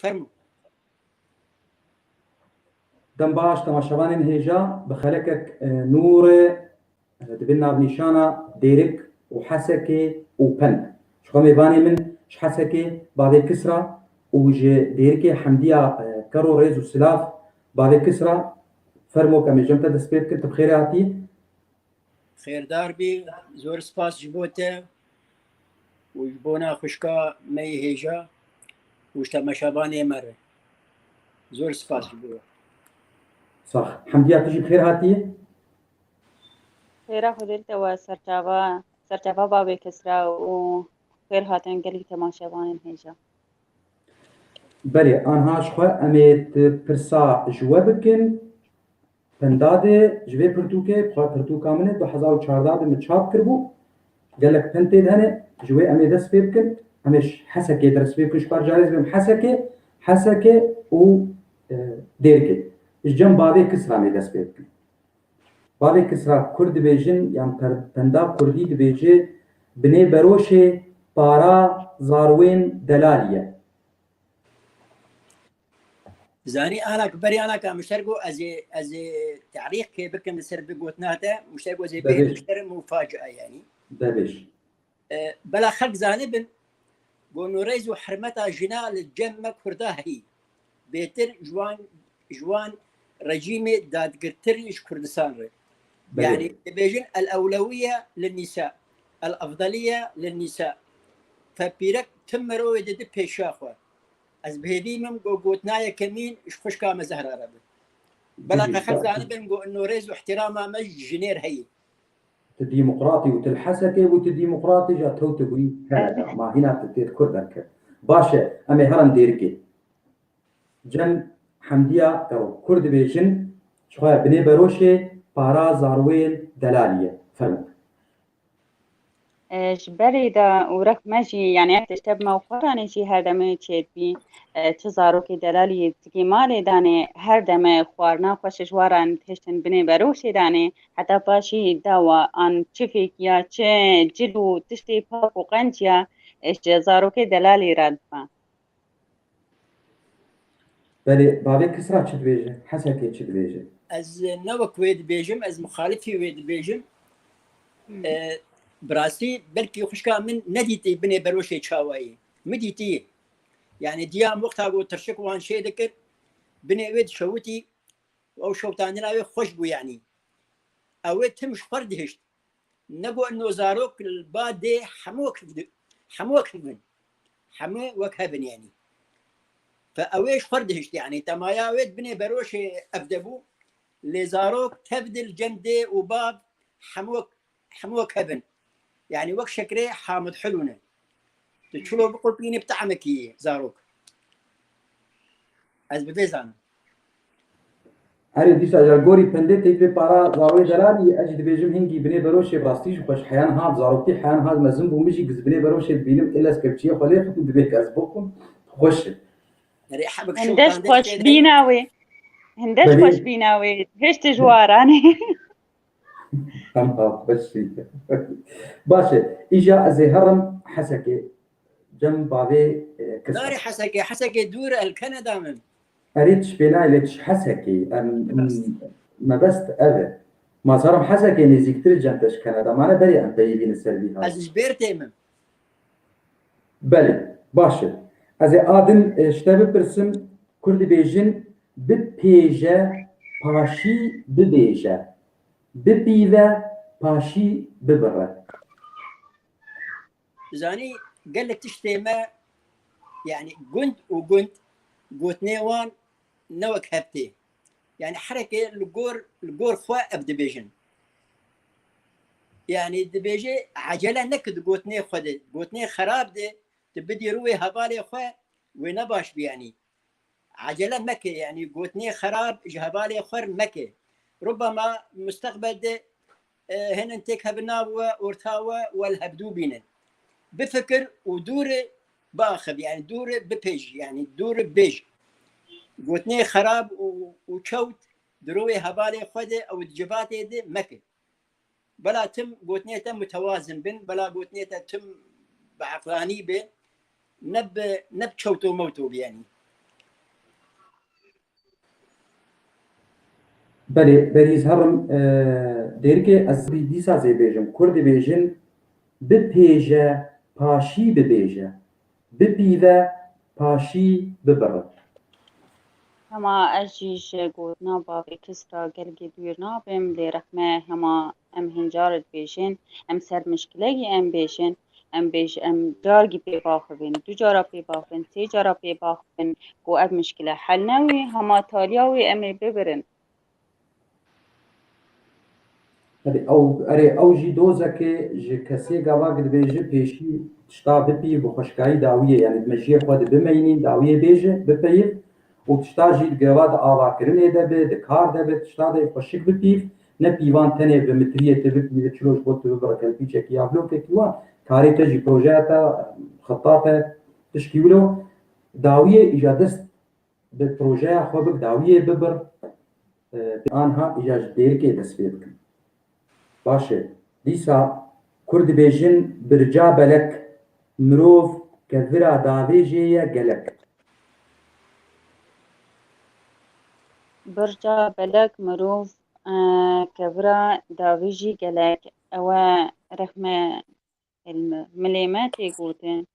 فرمو دم باش تماشاوان هيجا بخلكك نور دبنا بنشانة ديرك وحسكي وبن شو ميباني من حسكي بعد كسرة وجي ديركي حمدية كرو ريز وسلاف بعد كسرة فرمو كم جمت دسبيت كنت بخيراتي خير داربي زور سباس جبوته وجبونا خشكا مي هيجا وشتا مشاباني مرة زور سباس جبوه صح حمدية تجي بخيراتي خيرا خدلت سرچاوا بابي كسرا وخير هاتن قلي تماشاوان هيجا بله آنها شخوا امید پرسا جوابکن پنداده جوی پرتوکه بخواه پرتوکا منه 2014 من چاپ کربو قالك پنته دهنه جوی امید دست بکن همش حسکه درس بکن شپار جایز بیم حسکه و دیرکه جنب بعدی کسرا امید دست بکن بعدی کسرا کرد بیجن یعنی پندا کردی بیجه بنه بروشه پارا زاروین دلالیه زاني انا كبري انا كمشتركو از تعليق كي بكن سر بقوتناته مشتركو زي بين مشترك مفاجاه يعني دبش بلا خلق زانبن قولوا ريزو حرمتها جنا للجمة كردها هي بيتر جوان رجيمي داد قرتريش كردستان ري يعني بيجن الأولوية للنساء الأفضلية للنساء فبيرك تمروا يدد بيشاخوا از بهدي من قوتنايا كمين اش خوش كام زهر عربي بلا خلق زانبن قو انه ريزو احترامها مج جنير هي الديمقراطي وتلحسكي وتديمقراطي جا توتبوي ما هنا تذكر باشا امي هرم ديركي جن حمدية او كرد بيجن شوية بني بروشي بارا زارويل دلالية فرمك جبري دا ورك ماشي يعني تشتب موقراني شي هذا ما تشيد بي تزاروكي دلالي تكي مالي داني هر دم خوارنا خوش جواران تشتن بني بروشي داني حتى باشي داوا ان تشفيك يا تش جلو تشتي باق وقنجيا اش زاروكي دلالي رادفا بلي بابي كسرات شد بيجي حسكي شد بيجي از نوك ويد بيجم از مخالفي ويد بيجم براسي بلكي خشكا من نديتي بني بروشي تشاوي مديتي يعني ديام وقتها قلت ترشك وان شيء ذكر بني ويد شوتي او شوتاني لا خوش بو يعني او تمش فرد هشت نبو انه زاروك البادي حموك من حمو وكهبن يعني فاويش فرد هشت يعني تمايا ويد بني بروشي افدبو لزاروك تبدل جندي وباب حموك هبن يعني وقت شكري حامد حلونا تشلو بقول بيني بتعمكي زاروك از بديزان هري ديش اجرغوري بندت تي بارا زاروي دلالي اجد بيجم هنگي بني بروشي براستيش خوش حيان هاد زاروكتي حيان هاد مزم بومجي گز بني بروشي بينم الا سكبتشي خلي خطو دبيك از بوكم خوش يعني حبك شو هندش خوش بيناوي هندش خوش بيناوي هش تجواراني تمام بس باشا اجا ازي هرم حسكي جنب بعضي داري حسكي دور الكندا من اريدش بلايلتش حسكي ما بست اذى ما صار حسكي نزيك ترجع كندا ما انا بري ام بيبين السلبي هذا از جبرتي من بله باشا ازي ادم اشتبه برسم كل بيجن ببيجه باشي ببيجه ببيذا باشي ببره زاني قال لك تشتيما يعني قنت قوت نيوان نوك هبتي يعني حركة الجور خوا ابدبيجن يعني دبيجي عجلة نكد قوتني خراب ده تبدي روي هبالي خوا ونباش بيعني عجلة مكة يعني قوتني خراب جهبالي خور مكة ربما مستقبل ده هنا انتك هبناوة ورتاوة والهبدو بينن بفكر ودور باخب يعني دور ببيج يعني دور بيج قوتني خراب وشوت دروي هبالي خده او الجباتي دي مكة بلا تم قوتنيته متوازن بن بلا قوتنيته تم بعقلاني به نب شوتو موتو يعني بله بریز هرم دیرکه از دیسا زی بیجم کرد بیجن بپیجه پاشی ببیجه بپیوه پاشی ببره هما اجیش گوتنا باوی کسرا گلگی دویر نابم لی رحمه هما ام هنجارت بیشن ام سر مشکلگی ام بیشن ام بیش ام جارگی پی باخبین دو جارا پی باخبین سی جارا پی باخبین گو اب مشکله حل نوی هما تالیاوی امی ببرن او جی دوزه که جی کسی گوا گد بیجه پیشی تشتا بپی بخشکایی داویه یعنی دمجیه خود بمینین داویه بیجه بپیف و تشتا جی گوا دا آوا کرنه ده به ده کار ده به تشتا ده خشک بپیف نه پیوان تنه به متریه ته بپی ده چلوش بود تو ببرا کلپی چکی آفلو که کیوان کاری تا جی پروژه تا خطاط تشکیولو داویه ایجا دست به پروژه خود داویه ببر آنها ایجاج دیر که دست بید کن باشه دیسا کرد بیجن برجا بلک مروف کذرا داویجیه گلک برجا بلک مروف کبرا داویجی گلک او رحمه المليمات يقولن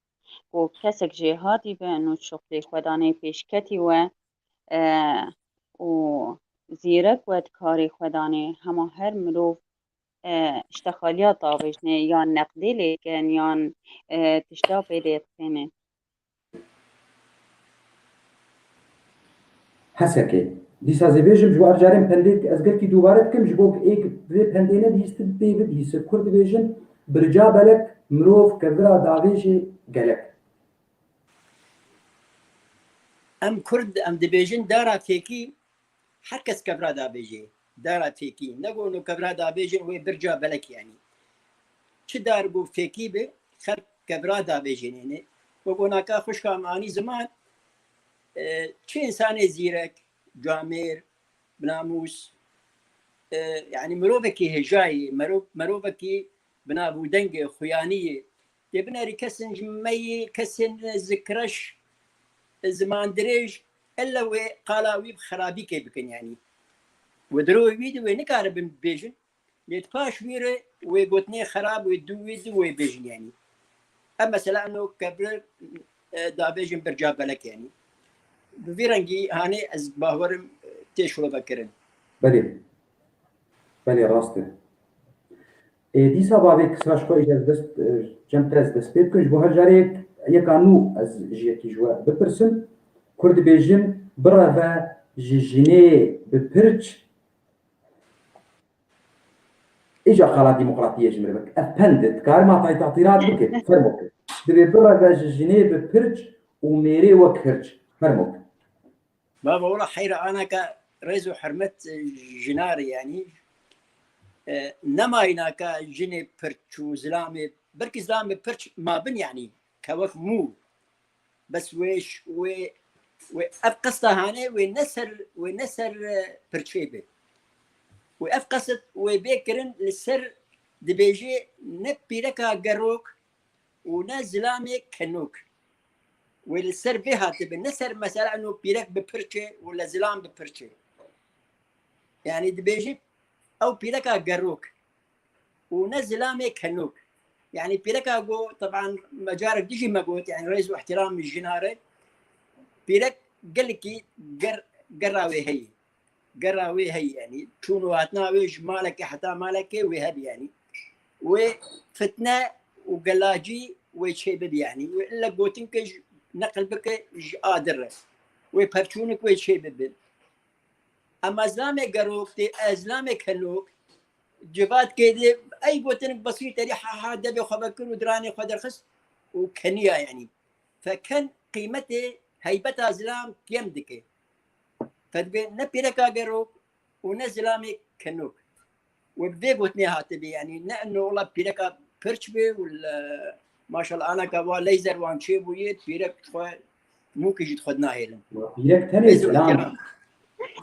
وكسك جهاتي بأنه شغلي خداني پیشکتی و زیرک و کاری خداني هما هر مروف اشتخاليات طابجنه یا نقدی لیکن یا تشتا پیدیت کنه حسکه دیسا زبیجم جو ارجارم پندید از گل کی دوباره کم جبوک ایک وی پندینه دیست بیب دیست کرد بیجن برجا بلک مروف کذرا داویجی گلک ام کرد ام دبیجن دارا تێکی هەر کەس کەبرا دابێژێ دارا تێکی نەگۆن و کەبرا دابێژن وێ برجا بەلەک یانی چ دار بوو فێکی بێ خەر کەبرا دابێژێنێنێ بۆ گۆناکە خوشکامانی زمان چ ئینسانێ زیرەک جوامێر بناموس یعنی مرۆڤێکی هێژایی مرۆڤێکی بنابوو دەنگێ خویانیە دێ بنەری کەسن ژمەیی کەسن زکرەش زمان درێژ ئەلە وێ قالاوی خراپی کێ بکەن یانی و درۆی وید وێ نکارە بن بێژن لێت پاش ویرە وێ گوتنێ خراپ وێ دووید وێ بێژن یانی ئەم مەسەلا ئەنۆ کەبر دابێژن برجا بەلەک یانی بڤێ ڕەنگی هانێ ئەز باوەرم تێشۆ بەکردن بله بله راسته دیسا باوی کسراش کو ایجاز دست جم ترز دست پید کنش بو هر جاره یک آنو از جیتی جوا بپرسن کرد بیجن برا و جنه بپرچ ایجا قالا دیمقراطیه جمره بک افندت کار ما تای تعطیرات بکه فرموک دوی برا و جنه بپرچ و میره و کرچ فرموک بابا والله حيرة أنا كرئيس حرمت جنار يعني نماينا كجني برتش وزلامي بركي زلامي برتش ما بن يعني كوك مو بس ويش وأفقصتها هاني ونسر برتشيبه وأفقصت وبيكرن للسر دبيجي نبيركا قروك ونزلامي كنوك والسر بها تبي نسر مثلا انه بيرك ببرشة ولا زلام ببرشة يعني دبيجي او بيركا قروك ونزلامي كنوك يعني بيركا جو طبعا مجارك ديجي ما قلت يعني رئيس واحترام الجنارة بيرك قال لك قراوي هي يعني شنو هتناويش مالك حتى مالك وهب يعني وفتنة وقلاجي وشيبب يعني وإلا قوتنكش نقل بك قادر ويبرشونك ويشي ببن اما اسلامي قروك دي اسلامي كلوك جبات كده اي قوتنك بسيطه ريحه هذا بخبكر ودراني خدر خس وكنيه يعني فكان قيمته هيبتها اسلام يمدك فدبي نبيرك قروك ونزلامي كنوك وبدي قوتني هاتبي يعني انه والله بيرك برشبي ولا ما شاء الله انا كوا ليزر وان شي بويت بيرك ممكن يجي تاخذنا هيلن بيرك تاني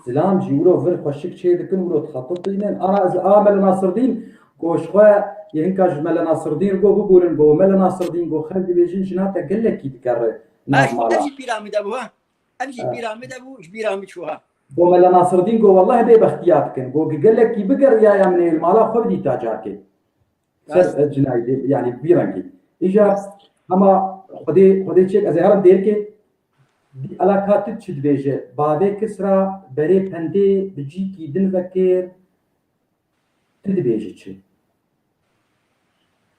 سلام جيورو فر خوشك شي دكن ولو تخطط لنا انا از امل ناصر الدين كوش خو ينكاج مل ناصر الدين جو بقولن جو مل ناصر الدين جو خالد بيجين جناته قال لك يتكرر ايش بيراميد ابوها امشي بيراميد ابو ايش بيراميد شوها بو ملا ناصر الدين قو والله بي باختيارك قو قال لك يبقر يا من المالا خردي تاجاكي سر جناي يعني بيرانكي اجا اما خدي تشيك ازهر ديركي دي علاقات تشد بيجه بابي كسرا بري بندي بجي كي دن فكر تد بيجه شي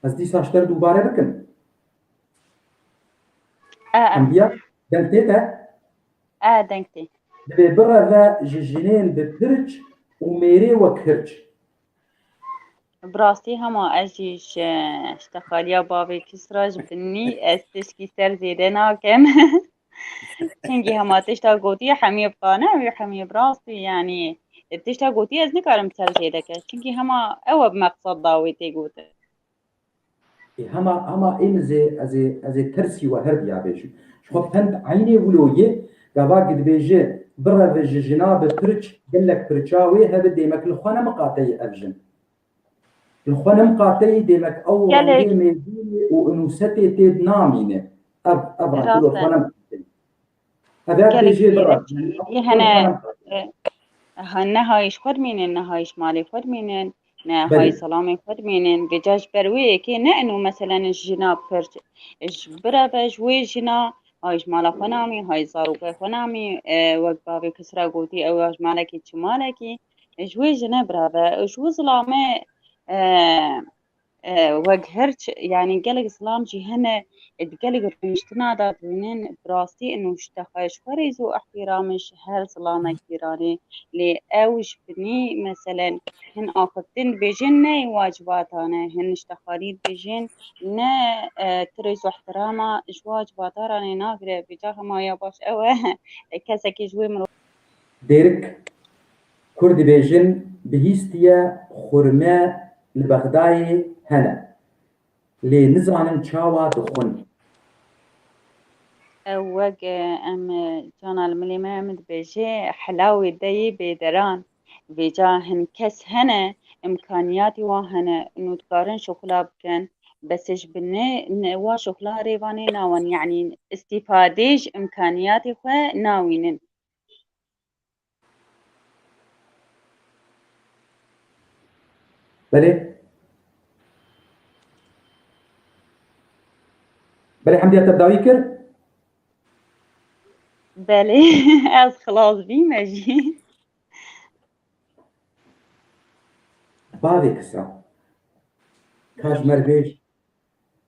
از دي ساشتر دوباره بكن حمديا دنتيتا دنگتی ببرا ذا ججنين ببرج وميري وكرج براستی هما اجیش اشتخالیا بابی کسراج بنی استشکی سر زیده ناکن چنگی هما تشتا گوتی حمی بقانه و حمی براستی يعني تشتا گوتی از نکارم سر زیده که چنگی هما او بمقصد داوی تی گوته هما از ترسي وهرب يا بيجي شو فهمت عيني ولويه قبا قد بيجي برا بيجي جناب برج قال لك برجاوي هذا ديمك الخونه مقاطي افجن الخونه مقاطي ديمك او رنجي ميزي وانوستي تيد نامينه ابرا كل الخونه هذا بيجي برا هنا نهایش خود مینن نهایش مالی خود مینن نهایی سلامی خود مینن بجاش بروی که نه انو مثلا جنا پرچ برا بجوی جنا هایش مالا خنامی های زاروق خنامی وقت بابی کسرا گوتی او هاش مالکی چه مالکی جوی جنا برا بجو ظلامه وجهرش يعني قلق سلام جي هنا تقلق رمشتنا دات وينين براستي انه اشتخاش خريزو احترامش هل سلامة كيراني لي اوش بني مثلا هن اخذتن بجن واجباتانا هن اشتخاليد بجن نا تريزو احتراما واجباتا راني ناقرة بجاها ما ياباش اوه كسكي جوي مرو ديرك كرد بيجن بهيستيا خرماء لبغداي هنا لي نزعن تشاوا دخون وق ام جانا المليمة مد بيجي حلاوي دي بيدران بجاهن كس هنا امكانياتي واهنا انو تقارن شغلا بكن بسش بني وا شغلا ريواني ناون يعني استفاديش امكانياتي خو ناوينن بلي حمدي تبداوي كر بلي از خلاص بيمجي بابي كسرا كاش مربيش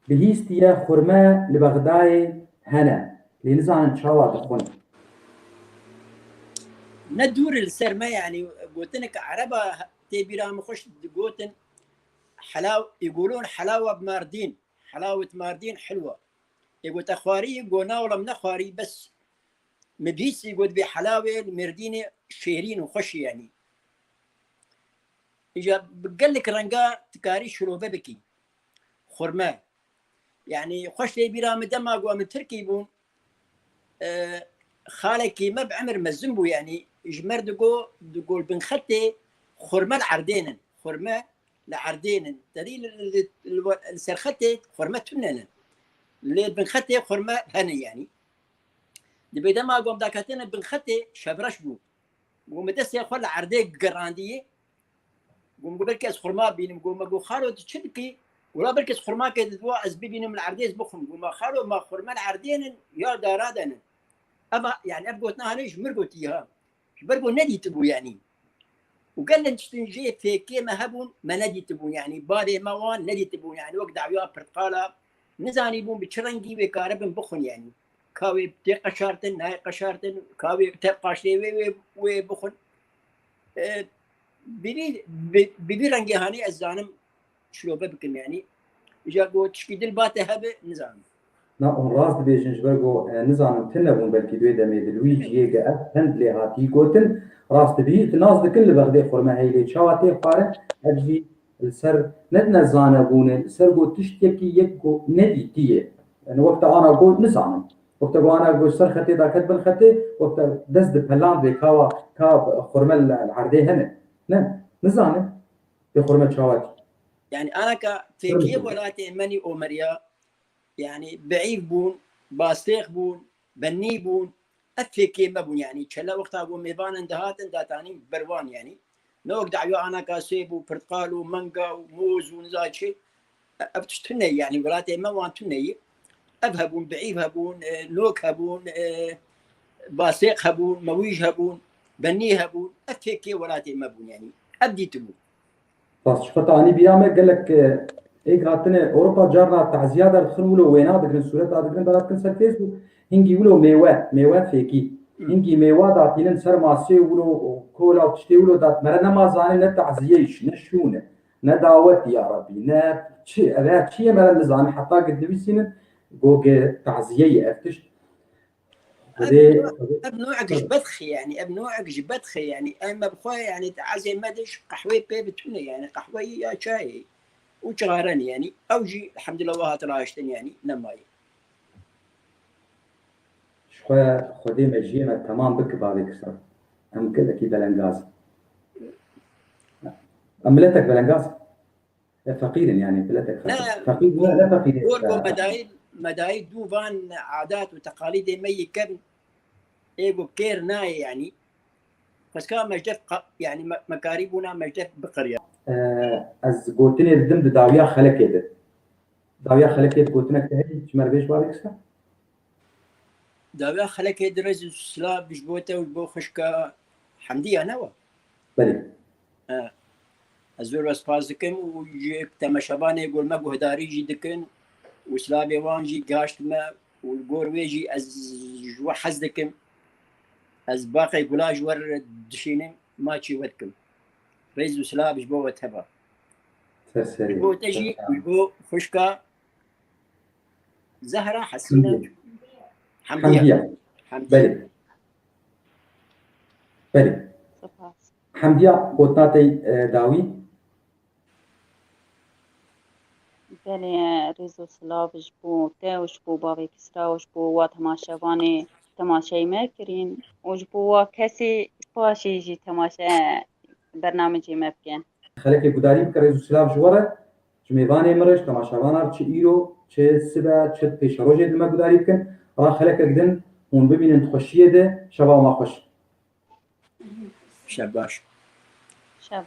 بهيستيا خرماء لبغداي هنا لي نزعن تشاوا دخون ندور السرمه يعني قلت لك عربه تبيرا مخش قوتن حلاوه يقولون حلاوه بماردين حلاوه ماردين حلوه يقول تخواري يقولنا ولا من خواري بس مبيس يقول بحلاوه المردين شيرين وخش يعني اجا بقول لك رنقا تكاري شروبه بكي خرمه يعني خش لي بيرا مدما قوا من تركي بون خالكي ما بعمر مزنبو يعني جمر دقول بن ختي خرمه العردين خرمه العردين دليل السرختي خرمه تنن اللي بن ختي خرمه هني يعني دبي ما قوم داكاتين بن ختي شبرش بو ومدس يخل عردي قرانديه قوم بركز خرما بين قوم اقول خالو تشدكي ولا بركز خرما كي دوا ازبي بين من العرديز بخم قوم خالو ما خرما العردين يا دارادن اما يعني ابقوتنا هنيش مرقوتيها برقو ندي تبو يعني وقال لن تشتنجي في كيما هبون ما ندي تبو يعني بادي موان ندي تبو يعني وقت دعويا برتقالا نزاني بون بتشرنجي وكاربن بخن يعني كاوي بتيقى شارتن ناي قشارتن كاوي بتبقى شلي وبخن بيبي رنجي هاني الزانم شلوبه بكم يعني جاكو تشكيد الباته هبه نزانم نا راس بيجن جبرجو نزانم تنبون بلكي دوي دمي دلويجي يقع هند لي هاتي قوتن راس تبي تناز دكل بغدي خرما هي لي شواتي قاره اجي السر ندنا زانبون السر قو تشتكي يكو ندي تيه يعني وقت انا اقول نزانم وقت انا اقول سر ختي دا كتب ختي وقت دز بلان بكاوا كاب خرما العردي هنا نعم نزانم بخرما شواتي يعني انا كفيكيه ولاتي مني اومريا يعني بعيد بون باستيخ بون بني بون افكي مبون يعني تشلا وقتها ابو ميبان اندهات انداتاني بروان يعني نوك دعيو انا كاسيب وبرتقال ومانجا وموز ونزاي شيء ابتشتني يعني ولاتي ما وانتني اذهبون بعيد هبون نوك هبون باسيق هبون مويج هبون بني هبون افكي ولاتي مبون يعني ابدي تبون بس شفت اني بيامه قال لك ايه هاتنا اوروبا جارنا تعزيات الخنولو وينا دقن صورت دقن برات كن سرتيس هنجي ولو ميوات فيكي هنجي ميوات داتين سر ماسي ولو كولا وتشتي ولو دات مرنا ما زاني نتعزيش نشونه ندعوت يا ربي نا شيء هذا شيء مرنا زاني حتى قد بيسين جوج تعزيه افتش ابنوعك بدخي يعني ابنوعك بدخي يعني اما بخوي يعني تعزي مدش قحوي بيبتوني يعني قحوي يا شاي وشغارني يعني اوجي الحمد لله وها تراشتن يعني نماي شوية خدي مجينا تمام بك بابك صار هم كذا كي بلنغاز أملتك بلنغاز فقير يعني بلتك فقير لا فقير دور مدايد دوفان عادات وتقاليد مي كبن ايجو كير ناي يعني بس كان مجدف يعني مكاريبنا مجدف بقرية از قوتني الدم داويا خلكيد داويا خلكيد قوتنك تهدي تمر بيش بابك صار داويا خلكيد رز سلاب بجبوته وبو خشكا حمدية نوا بلي الزور وسباز دكن ويجيك تمشباني يقول ما بو هداري جي دكن وسلابي وانجي قاشت ما والقور ويجي از جوا حز دكن از باقي قلاج ور دشيني ما تشي ودكم ريز وسلاب جبو تبا بو تجي بو خشكا زهرة حسينة حمدية بلي بلي حمدية قوتناتي داوي بله ريزو سلاوش بو تاوش بو بابي كسراوش بو وات تماشاواني تماشای مکرین وش بو کسی پاشی جی تماشا برنامجی مبکن خلك قداري بك ريزو سلاف جوره جميباني مرش تماشاوانا چه ايرو چه سبا چه پیش روجه دل ما قداري بكن را خلك قدن هون ببينن خوشيه ده شبا ما خوش شباش شب